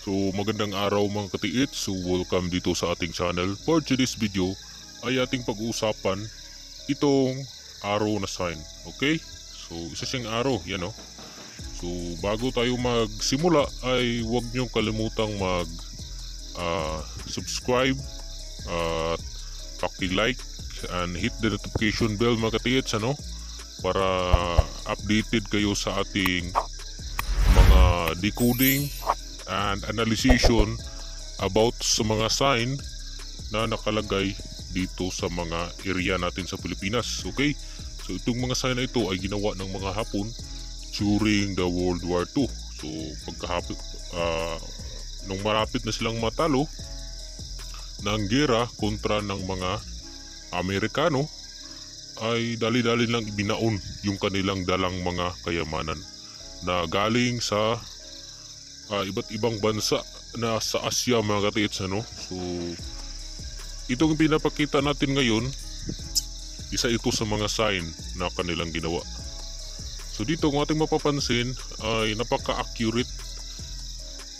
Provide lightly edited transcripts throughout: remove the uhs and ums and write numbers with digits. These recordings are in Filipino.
So magandang araw mga katiit. So welcome dito sa ating channel. For today's video ay ating pag-uusapan itong arrow na sign. Okay? So isa siyang arrow, yan o. So bago tayo magsimula ay huwag niyong kalimutang subscribe at paki-like and hit the notification bell mga katiits, para updated kayo sa ating mga decoding and analysis about sa mga sign na nakalagay dito sa mga area natin sa Pilipinas. Okay? So itong mga sign na ito ay ginawa ng mga Hapon during the World War II. So nung marapit na silang matalo ng gera kontra ng mga Amerikano, ay dali-dali lang ibinaon yung kanilang dalang mga kayamanan na galing sa iba't ibang bansa na sa Asia mga katiits. So itong pinapakita natin ngayon, isa ito sa mga sign na kanilang ginawa. So dito kung ating mapapansin ay napaka-accurate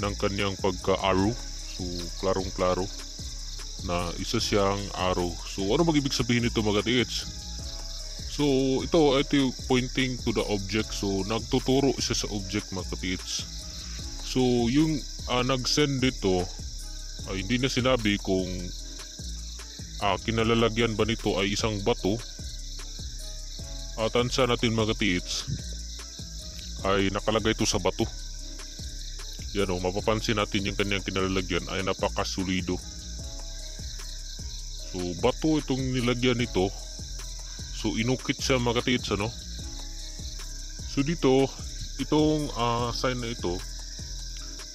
ng kanyang pagka-arrow. So klarong-klaro na isa siyang arrow. So ano mag-ibig sabihin nito mga katiits? So ito pointing to the object. So nagtuturo siya sa object mga katiits. So yung nag-send dito ay hindi na sinabi kung kinalalagyan ba nito ay isang bato. Tansya natin mga katiits ay nakalagay ito sa bato. Yan o, mapapansin natin yung kanyang kinalalagyan ay napakasulido. So bato itong nilagyan nito. So inukit siya mga katiits, So dito, itong sign na ito,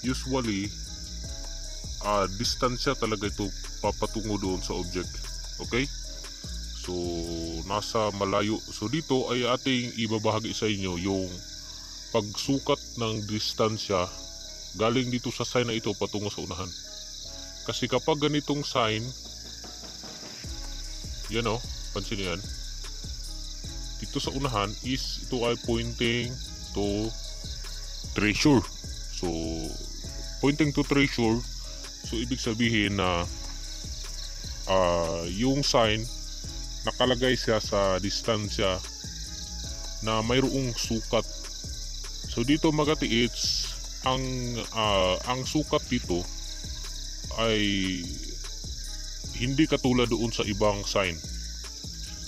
usually distansya talaga ito papatungo doon sa object. Okay? So nasa malayo. So dito ay ating ibabahagi sa inyo yung pagsukat ng distansya galing dito sa sign na ito patungo sa unahan. Kasi kapag ganitong sign, yan o, pansin yan, dito sa unahan is ito ay pointing to treasure. So pointing to treasure, so ibig sabihin na yung sign nakalagay siya sa distansya na mayroong sukat. So dito mga katiits, ang sukat dito ay hindi katulad doon sa ibang sign.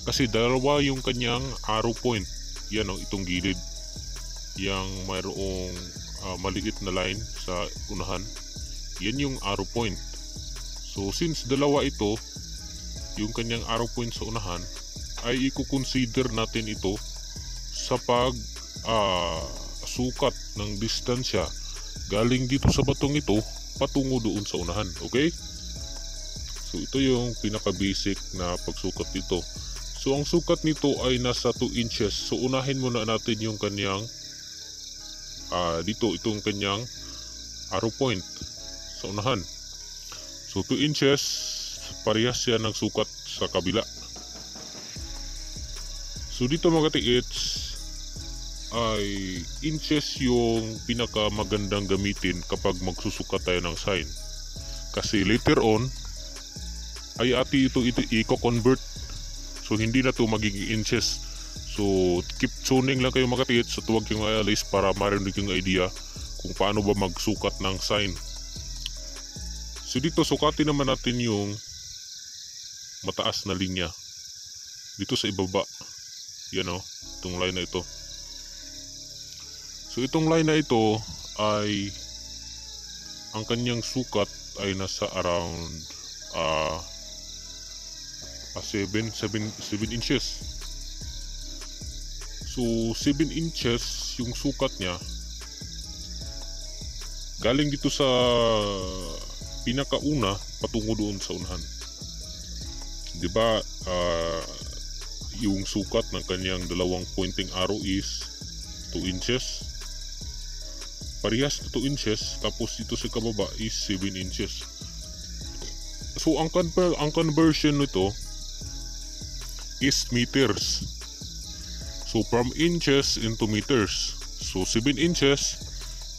Kasi dalawa yung kanyang arrow point. Yan o, itong gilid. Yang mayroong maliit na line sa unahan. Yan yung arrow point. So since dalawa ito, yung kanyang arrow point sa unahan, ay i-consider natin ito sa pag sukat ng distansya galing dito sa batong ito patungo doon sa unahan. Okay? So ito yung pinaka-basic na pagsukat dito. So ang sukat nito ay nasa 2 inches. So unahin muna natin yung kanyang dito, itong kanyang arrow point sa unahan. So 2 inches, parehas yan ng sukat sa kabila. So dito mga katiits ay inches yung pinaka magandang gamitin kapag magsusukat tayo ng sign. Kasi later on ay ito i-convert. So hindi na to magiging inches. So keep tuning lang kayo mga katiits at huwag kayong ayalis para marinig yung idea kung paano ba magsukat ng sign. So dito sukatin naman natin yung mataas na linya dito sa ibaba. Yan o, itong line na ito. So itong line na ito ay ang kanyang sukat ay nasa around 7 inches. So 7 inches yung sukat niya galing dito sa pinakauna patungo doon sa unahan. Diba yung sukat ng kanyang dalawang pointing arrow is 2 inches. Parehas na 2 inches, tapos dito sa kababa is 7 inches. So ang conversion nito is meters. So from inches into meters. So 7 inches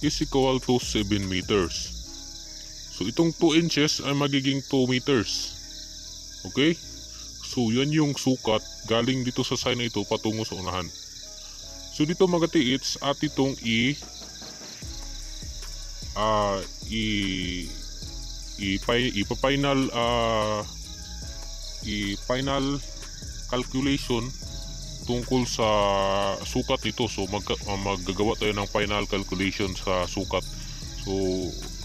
is equal to 7 meters. So itong 2 inches ay magiging 2 meters. Okay? So yan yung sukat galing dito sa sign na ito patungo sa unahan. So dito mga katiits, at itong i-final calculation tungkol sa sukat nito. So maggagawa tayo ng final calculation sa sukat. So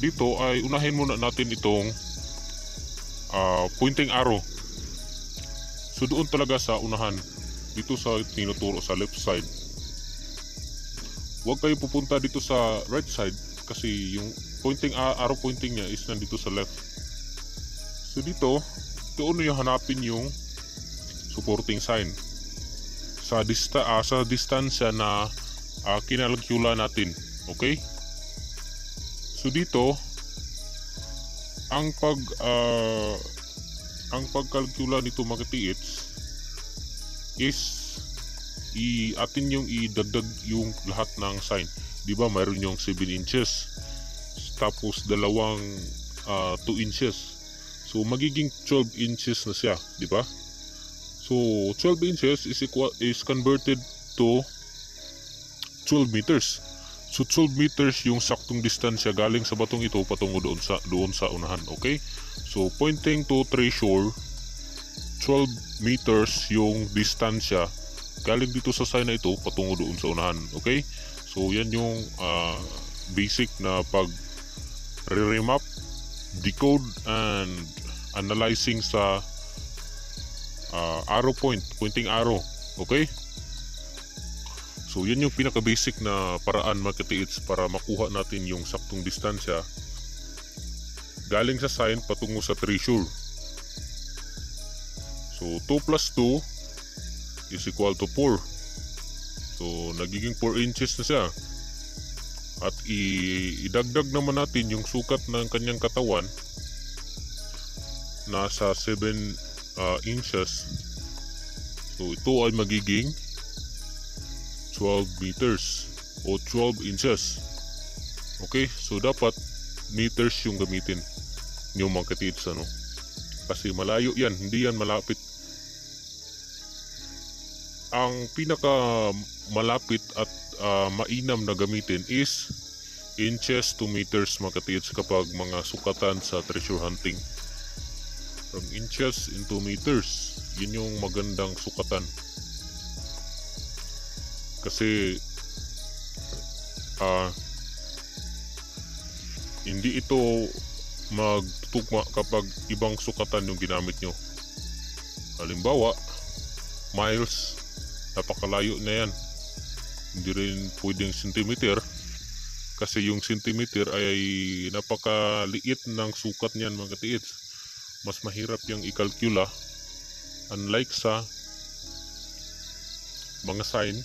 dito ay unahin muna natin itong pointing arrow. So doon talaga sa unahan, dito sa tinuturo sa left side. Huwag kayo pupunta dito sa right side kasi yung arrow pointing niya is nandito sa left. So dito, doon yung hanapin yung supporting sign sa distansya na kinalkula natin. Okay? So dito, ang pagkalkula nito mga katiits is atin yung idagdag yung lahat ng sign. Di ba mayroon yung 7 inches tapos dalawang 2 inches. So magiging 12 inches na siya, di ba? So 12 inches is converted to 12 meters. So 12 meters yung saktong distansya galing sa batong ito patungo doon sa unahan. Okay? So pointing to treasure, 12 meters yung distansya galing dito sa sign na ito patungo doon sa unahan. Okay? So yan yung basic na pag re-remap, decode and analyzing sa arrow pointing arrow. Okay? So yan yung pinaka-basic na paraan mga katiits para makuha natin yung saktong distansya galing sa sign patungo sa treasure. So 2 plus 2 is equal to 4. So nagiging 4 inches na siya. At idagdag naman natin yung sukat ng kanyang katawan, nasa 7 inches. So ito ay magiging 12 meters o 12 inches. Okay? So dapat meters yung gamitin yung mga katiits, ano? Kasi malayo yan, hindi yan malapit. Ang pinaka malapit at mainam na gamitin is inches to meters mga katiits kapag mga sukatan sa treasure hunting. From inches into meters, yun yung magandang sukatan. Kasi hindi ito magtutugma kapag ibang sukatan yung ginamit nyo. Halimbawa, miles, napakalayo na yan. Hindi rin pwedeng centimeter kasi yung centimeter ay napakaliit ng sukat niyan mga katiits. Mas mahirap yung ikalkula unlike sa mga sign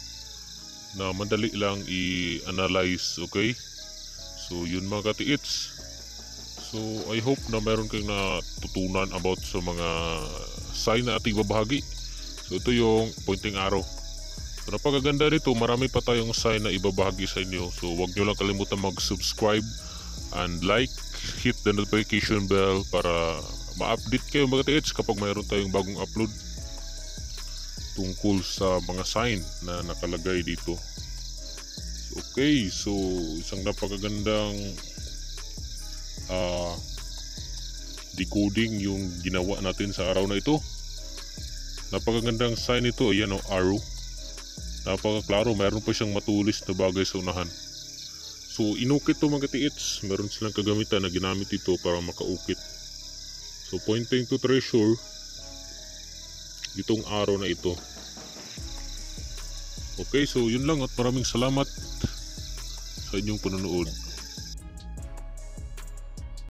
na madali lang i-analyze. Okay? So yun mga katiits. So I hope na meron kayong natutunan about sa mga sign na ating babahagi. So ito yung pointing arrow. So napakaganda nito, marami pa tayong sign na ibabahagi sa inyo. So huwag nyo lang kalimutan mag-subscribe and like, hit the notification bell para ma-update kayo mga katiits kapag mayroon tayong bagong upload tungkol sa mga sign na nakalagay dito. Okay, so isang napakagandang decoding yung ginawa natin sa araw na ito. Napakagandang sign ito, ayan o, arrow. Napakaklaro, mayroon pa siyang matulis na bagay sa unahan. So inukit to mga katiits, meron silang kagamitan na ginamit ito para makaukit. So pointing to treasure, itong arrow na ito. Okay, so yun lang at maraming salamat sa inyong panonood.